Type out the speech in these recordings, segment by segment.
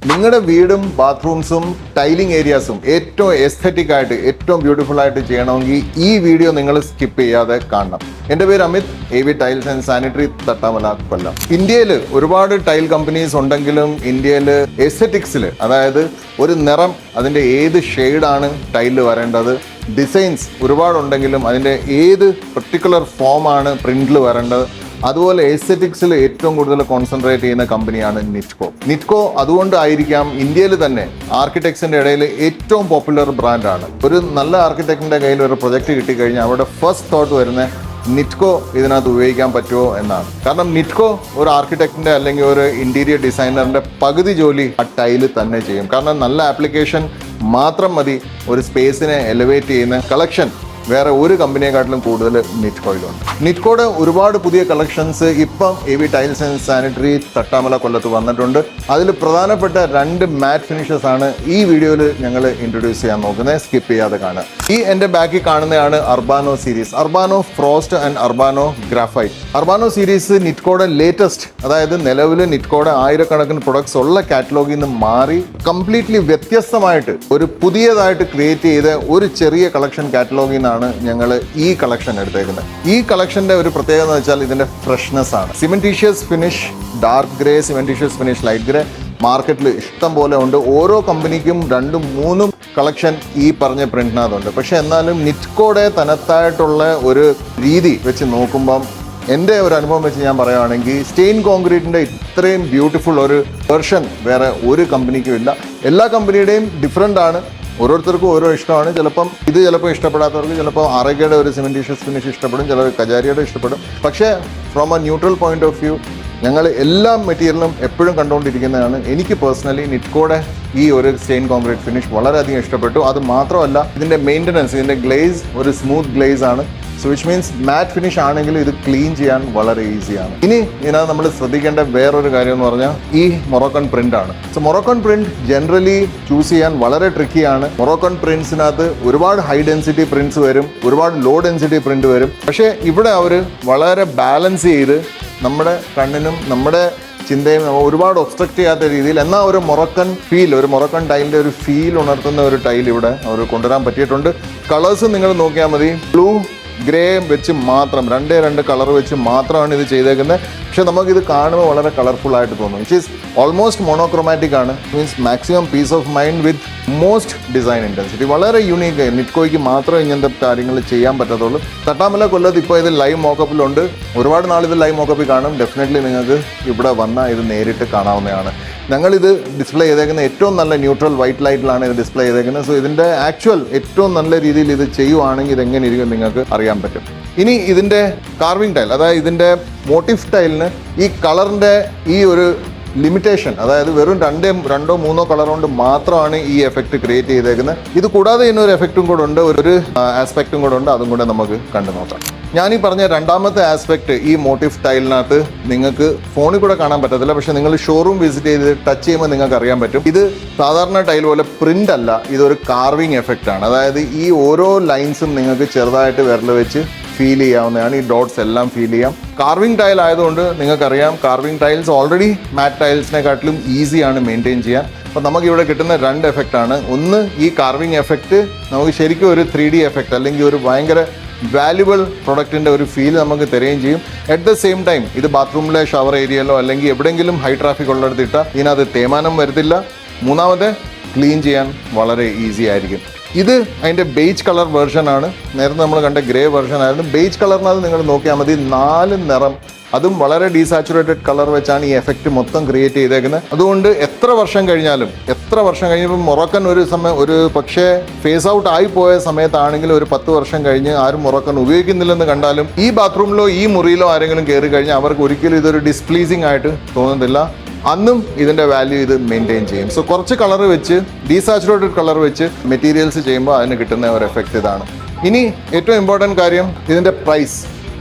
നിങ്ങളുടെ വീടും ബാത്റൂംസും ടൈലിംഗ് ഏരിയാസും ഏറ്റവും എസ്തെറ്റിക് ആയിട്ട് ഏറ്റവും ബ്യൂട്ടിഫുൾ ആയിട്ട് ചെയ്യണമെങ്കിൽ ഈ വീഡിയോ നിങ്ങൾ സ്കിപ്പ് ചെയ്യാതെ കാണണം. എൻ്റെ പേര് Amit, AV tiles and sanitary, Thattamala, Kollam. ഇന്ത്യയിൽ ഒരുപാട് ടൈൽ കമ്പനീസ് ഉണ്ടെങ്കിലും ഇന്ത്യയിൽ എസ്തെറ്റിക്സിൽ, അതായത് ഒരു നിറം, അതിൻ്റെ ഏത് ഷെയ്ഡാണ് ടൈലിൽ വരേണ്ടത്, ഡിസൈൻസ് ഒരുപാടുണ്ടെങ്കിലും അതിൻ്റെ ഏത് പെർട്ടിക്കുലർ ഫോമാണ് പ്രിന്റിൽ വരേണ്ടത്, അതുപോലെ എസ്തെറ്റിക്സിൽ ഏറ്റവും കൂടുതൽ കോൺസെൻട്രേറ്റ് ചെയ്യുന്ന കമ്പനിയാണ് നിറ്റ്കോ. നിറ്റ്കോ അതുകൊണ്ടായിരിക്കാം ഇന്ത്യയിൽ തന്നെ ആർക്കിടെക്ട്സിന്റെ ഇടയിൽ ഏറ്റവും പോപ്പുലർ ബ്രാൻഡാണ്. ഒരു നല്ല ആർക്കിടെക്റ്റിന്റെ കയ്യിൽ ഒരു പ്രൊജക്ട് കിട്ടിക്കഴിഞ്ഞാൽ അവരുടെ ഫസ്റ്റ് തോട്ട് വരുന്ന നിറ്റ്കോ ഇതിനകത്ത് ഉപയോഗിക്കാൻ പറ്റുമോ എന്നാണ്. കാരണം നിറ്റ്കോ ഒരു ആർക്കിടെക്റ്റിന്റെ അല്ലെങ്കിൽ ഒരു ഇന്റീരിയർ ഡിസൈനറിന്റെ പകുതി ജോലി ആ ടൈല് തന്നെ ചെയ്യും. കാരണം നല്ല ആപ്ലിക്കേഷൻ മാത്രം മതി ഒരു സ്പേസിനെ എലിവേറ്റ് ചെയ്യുന്ന കളക്ഷൻ വേറെ ഒരു കമ്പനിയെക്കാട്ടിലും കൂടുതൽ നിറ്റ്കോയിലുണ്ട്. നിറ്റ്കോയുടെ ഒരുപാട് പുതിയ കളക്ഷൻസ് ഇപ്പം AV tiles and sanitary Thattamala കൊല്ലത്ത് വന്നിട്ടുണ്ട്. അതിൽ പ്രധാനപ്പെട്ട 2 മാറ്റ് ഫിനിഷസ് ആണ് ഈ വീഡിയോയിൽ ഞങ്ങൾ ഇൻട്രൊഡ്യൂസ് ചെയ്യാൻ നോക്കുന്നത്. സ്കിപ്പ് ചെയ്യാതെ കാണുക. ഈ എൻ്റെ ബാക്കിൽ കാണുന്നതാണ് Urbano series, Urbano frost and Urbano graphite. Urbano series നിറ്റ്കോയുടെ ലേറ്റസ്റ്റ്, അതായത് നിലവിൽ നിറ്റ്കോയുടെ ആയിരക്കണക്കിന് പ്രൊഡക്ട്സ് ഉള്ള കാറ്റലോഗിൽ നിന്ന് മാറി കംപ്ലീറ്റ്ലി വ്യത്യസ്തമായിട്ട് ഒരു പുതിയതായിട്ട് ക്രിയേറ്റ് ചെയ്ത ഒരു ചെറിയ കളക്ഷൻ കാറ്റലോഗിൽ നിന്നാണ് ഞങ്ങൾ ഈ കളക്ഷൻ എടുത്തേക്കുന്നത്. ഈ കളക്ഷന്റെ ഒരു പ്രത്യേകത എന്ന് വെച്ചാൽ ഇതിന്റെ ഫ്രഷ്നെസ് ആണ്. സിമെന്റീഷ്യസ് finish, dark grey, സിമെന്റീഷ്യസ് finish, light grey മാർക്കറ്റിൽ ഇഷ്ടം പോലെ ഉണ്ട്. ഓരോ കമ്പനിക്കും 2-3 കളക്ഷൻ ഈ പറഞ്ഞ പ്രിന്റിനകത്തുണ്ട്. പക്ഷെ എന്നാലും നിറ്റ്കോയുടെ തനത്തായിട്ടുള്ള ഒരു രീതി വെച്ച് നോക്കുമ്പം എൻ്റെ ഒരു അനുഭവം വെച്ച് ഞാൻ പറയുകയാണെങ്കിൽ സ്റ്റെയിൻ കോൺക്രീറ്റിൻ്റെ ഇത്രയും ബ്യൂട്ടിഫുൾ ഒരു വെർഷൻ വേറെ ഒരു കമ്പനിക്കും ഇല്ല. എല്ലാ കമ്പനിയുടെയും ഡിഫറെൻ്റ് ആണ്, ഓരോരുത്തർക്കും ഓരോ ഇഷ്ടമാണ്. ചിലപ്പം ഇഷ്ടപ്പെടാത്തവർക്ക് ചിലപ്പോൾ ആറേക്കയുടെ ഒരു സിമെന്റീഷ്യസ് ഫിനിഷ് ഇഷ്ടപ്പെടും, ചിലർ കജാരിയുടെ ഇഷ്ടപ്പെടും. പക്ഷേ from A neutral point of view ഞങ്ങൾ എല്ലാ മെറ്റീരിയലും എപ്പോഴും കണ്ടുകൊണ്ടിരിക്കുന്നതാണ്. എനിക്ക് പേഴ്സണലി നിറ്റ്കോയുടെ ഈ ഒരു സ്റ്റെയിൻ കോൺക്രീറ്റ് ഫിനിഷ് വളരെയധികം ഇഷ്ടപ്പെട്ടു. അത് മാത്രമല്ല ഇതിൻ്റെ മെയിൻ്റനൻസ്, ഇതിൻ്റെ ഗ്ലേസ് ഒരു സ്മൂത്ത് ഗ്ലേസ് ആണ്. So which means matte finish ആണെങ്കിൽ ഇത് ക്ലീൻ ചെയ്യാൻ വളരെ ഈസിയാണ്. ഇനി ഇതിനകത്ത് നമ്മൾ ശ്രദ്ധിക്കേണ്ട വേറൊരു കാര്യം എന്ന് പറഞ്ഞാൽ ഈ മൊറോക്കൺ പ്രിന്റ് ആണ്. So Moroccan print generally choose ചെയ്യാൻ വളരെ ട്രിക്കിയാണ്. മൊറോക്കൺ പ്രിന്റ്സിനകത്ത് ഒരുപാട് ഹൈ ഡെൻസിറ്റി പ്രിന്റ്സ് വരും, ഒരുപാട് ലോ ഡെൻസിറ്റി പ്രിന്റ് വരും. പക്ഷേ ഇവിടെ അവർ വളരെ ബാലൻസ് ചെയ്ത് നമ്മുടെ കണ്ണിനും നമ്മുടെ ചിന്തയും ഒരുപാട് ഒബ്സ്ട്രക്ട് ചെയ്യാത്ത രീതിയിൽ എന്നാൽ ഒരു മൊറോക്കൻ ഫീൽ, ഒരു മൊറോക്കൻ ടൈലിൻ്റെ ഒരു ഫീൽ ഉണർത്തുന്ന ഒരു ടൈൽ ഇവിടെ അവർ കൊണ്ടുവരാൻ പറ്റിയിട്ടുണ്ട്. കളേഴ്സ് നിങ്ങൾ നോക്കിയാൽ മതി, ബ്ലൂ ഗ്രേ വെച്ച് മാത്രം 2 കളർ വെച്ച് മാത്രമാണ് ഇത് ചെയ്തേക്കുന്നത്. പക്ഷെ നമുക്കിത് കാണുമ്പോൾ വളരെ കളർഫുൾ ആയിട്ട് തോന്നും. വിച്ച് ഈസ് ഓൾമോസ്റ്റ് മോണോക്രോമാറ്റിക് ആണ്. Means maximum peace of mind with most design intensity. വളരെ യൂണീക്ക്. നിറ്റ്കോയ്ക്ക് മാത്രമേ ഇങ്ങനത്തെ കാര്യങ്ങൾ ചെയ്യാൻ പറ്റത്തുള്ളൂ. തട്ടാമല കൊല്ലത്ത് ഇപ്പോൾ ഇത് ലൈവ് മോക്കപ്പിലുണ്ട്. ഒരുപാട് നാൾ ഇത് ലൈവ് മോക്കപ്പിൽ കാണും. ഡെഫിനറ്റ്ലി നിങ്ങൾക്ക് ഇവിടെ വന്നാൽ ഇത് നേരിട്ട് കാണാവുന്നതാണ്. ഞങ്ങളിത് ഡിസ്പ്ലേ ചെയ്തേക്കുന്ന ഏറ്റവും നല്ല ന്യൂട്രൽ വൈറ്റ് ലൈറ്റിലാണ് ഇത് ഡിസ്പ്ലേ ചെയ്തേക്കുന്നത്. സോ ഇതിൻ്റെ ആക്ച്വൽ ഏറ്റവും നല്ല രീതിയിൽ ഇത് ചെയ്യുവാണെങ്കിൽ ഇത് എങ്ങനെ ഇരിക്കും നിങ്ങൾക്ക് അറിയാൻ പറ്റും. ഇനി ഇതിൻ്റെ കാർവിംഗ് ടൈൽ, അതായത് ഇതിൻ്റെ മോട്ടീഫ് ടൈലിന് ഈ കളറിൻ്റെ ഈ ഒരു ലിമിറ്റേഷൻ, അതായത് വെറും 2-3 കളർ കൊണ്ട് മാത്രമാണ് ഈ എഫക്റ്റ് ക്രിയേറ്റ് ചെയ്തേക്കുന്നത്. ഇത് കൂടാതെ ഇതിനൊരു എഫക്റ്റും കൂടെ ഉണ്ട്, ഒരു ആസ്പെക്റ്റും കൂടെ ഉണ്ട്. അതും കൂടെ നമുക്ക് കണ്ടു നോക്കാം. ഞാനീ പറഞ്ഞ രണ്ടാമത്തെ ആസ്പെക്ട്, ഈ മോട്ടീഫ് ടൈലിനകത്ത് നിങ്ങൾക്ക് ഫോണിൽ കൂടെ കാണാൻ പറ്റത്തില്ല. പക്ഷെ നിങ്ങൾ ഷോറൂം വിസിറ്റ് ചെയ്ത് ടച്ച് ചെയ്യുമ്പോൾ നിങ്ങൾക്ക് അറിയാൻ പറ്റും. ഇത് സാധാരണ ടൈൽ പോലെ പ്രിന്റ് അല്ല, ഇതൊരു കാർവിംഗ് എഫക്റ്റ് ആണ്. അതായത് ഈ ഓരോ ലൈൻസും നിങ്ങൾക്ക് ചെറുതായിട്ട് വിരൽ വെച്ച് ഫീൽ ചെയ്യാവുന്നതാണ്. ഈ ഡോട്ട്സ് എല്ലാം ഫീൽ ചെയ്യാം. കാർവിംഗ് ടൈൽ ആയതുകൊണ്ട് നിങ്ങൾക്കറിയാം, കാർവിംഗ് ടൈൽസ് ഓൾറെഡി മാറ്റ് ടൈൽസിനെക്കാട്ടിലും ഈസിയാണ് മെയിൻറ്റെയിൻ ചെയ്യാൻ. അപ്പോൾ നമുക്കിവിടെ കിട്ടുന്ന 2 എഫക്റ്റാണ്. ഒന്ന്, ഈ കാർവിംഗ് എഫക്റ്റ് നമുക്ക് ശരിക്കും ഒരു 3D എഫക്റ്റ് അല്ലെങ്കിൽ ഒരു ഭയങ്കര വാല്യുബിൾ പ്രൊഡക്റ്റിൻ്റെ ഒരു ഫീൽ നമുക്ക് തരുകയും ചെയ്യും. അറ്റ് ദ സെയിം ടൈം ഇത് ബാത്റൂമിലെ ഷവർ ഏരിയയിലോ അല്ലെങ്കിൽ എവിടെയെങ്കിലും ഹൈ ട്രാഫിക് ഉള്ളിടത്തിട്ടാൽ ഇതിനകത്ത് തേയ്മാനം വരത്തില്ല. മൂന്നാമത്തെ, ക്ലീൻ ചെയ്യാൻ വളരെ ഈസി ആയിരിക്കും. ഇത് അതിൻ്റെ ബേജ് കളർ വേർഷനാണ്. നേരത്തെ നമ്മൾ കണ്ട ഗ്രേ വേർഷൻ ആയിരുന്നു. ബേജ് കളറിനകത്ത് നിങ്ങൾ നോക്കിയാൽ മതി 4 നിറം, അതും വളരെ ഡീസാച്ചുറേറ്റഡ് കളർ വെച്ചാണ് ഈ എഫക്റ്റ് മൊത്തം ക്രിയേറ്റ് ചെയ്തേക്കുന്നത്. അതുകൊണ്ട് എത്ര വർഷം കഴിഞ്ഞപ്പോൾ മൊറോക്കൻ ഒരു പക്ഷേ ഫേസ് ഔട്ട് ആയി പോയ സമയത്താണെങ്കിൽ ഒരു 10 വർഷം കഴിഞ്ഞ് ആരും മൊറോക്കൻ ഉപയോഗിക്കുന്നില്ലെന്ന് കണ്ടാലും ഈ ബാത്റൂമിലോ ഈ മുറിയിലോ ആരെങ്കിലും കയറി കഴിഞ്ഞാൽ അവർക്ക് ഒരിക്കലും ഇതൊരു ഡിസ്പ്ലീസിങ് ആയിട്ട് തോന്നുന്നില്ല. അന്നും ഇതിൻ്റെ വാല്യൂ ഇത് മെയിൻറ്റെയിൻ ചെയ്യും. സോ കുറച്ച് കളർ വെച്ച്, ഡീസാച്ചുറേറ്റഡ് കളർ വെച്ച് മെറ്റീരിയൽസ് ചെയ്യുമ്പോൾ അതിന് കിട്ടുന്ന ഒരു എഫക്റ്റ് ഇതാണ്. ഇനി ഏറ്റവും ഇമ്പോർട്ടൻറ്റ് കാര്യം ഇതിൻ്റെ പ്രൈസ്.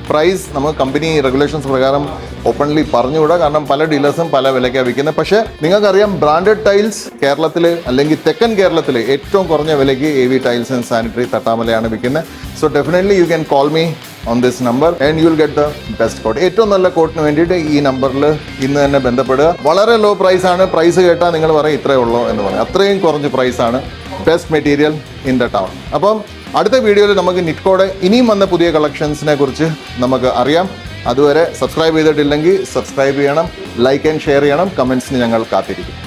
പ്രൈസ് നമുക്ക് കമ്പനി റെഗുലേഷൻസ് പ്രകാരം ഓപ്പൺലി പറഞ്ഞുകൂടാ, കാരണം പല ഡീലേഴ്സും പല വിലയ്ക്കാണ് വിൽക്കുന്നത്. പക്ഷേ നിങ്ങൾക്കറിയാം ബ്രാൻഡഡ് ടൈൽസ് കേരളത്തിൽ അല്ലെങ്കിൽ തെക്കൻ കേരളത്തിൽ ഏറ്റവും കുറഞ്ഞ വിലയ്ക്ക് AV ടൈൽസ് ആൻഡ് സാനിറ്ററി തട്ടാമലയാണ് വിൽക്കുന്നത്. So definitely you can call me on this number and you will get the best quote. ഏറ്റവും നല്ല കോട്ടിന് വേണ്ടിയിട്ട് ഈ നമ്പറിൽ ഇന്ന് തന്നെ ബന്ധപ്പെടുക. വളരെ ലോ പ്രൈസ് ആണ്. പ്രൈസ് കേട്ടാൽ നിങ്ങൾ പറയും ഇത്രയേ ഉള്ളൂ എന്ന് പറയും. അത്രയും കുറഞ്ഞ പ്രൈസാണ്. Best material in the town. അപ്പം അടുത്ത വീഡിയോയിൽ നമുക്ക് നിറ്റ്കോയുടെ ഇനിയും വന്ന പുതിയ കളക്ഷൻസിനെ കുറിച്ച് നമുക്ക് അറിയാം. അതുവരെ സബ്സ്ക്രൈബ് ചെയ്തിട്ടില്ലെങ്കിൽ സബ്സ്ക്രൈബ് ചെയ്യണം, ലൈക്ക് ആൻഡ് ഷെയർ ചെയ്യണം. കമൻസിന് ഞങ്ങൾ കാത്തിരിക്കും.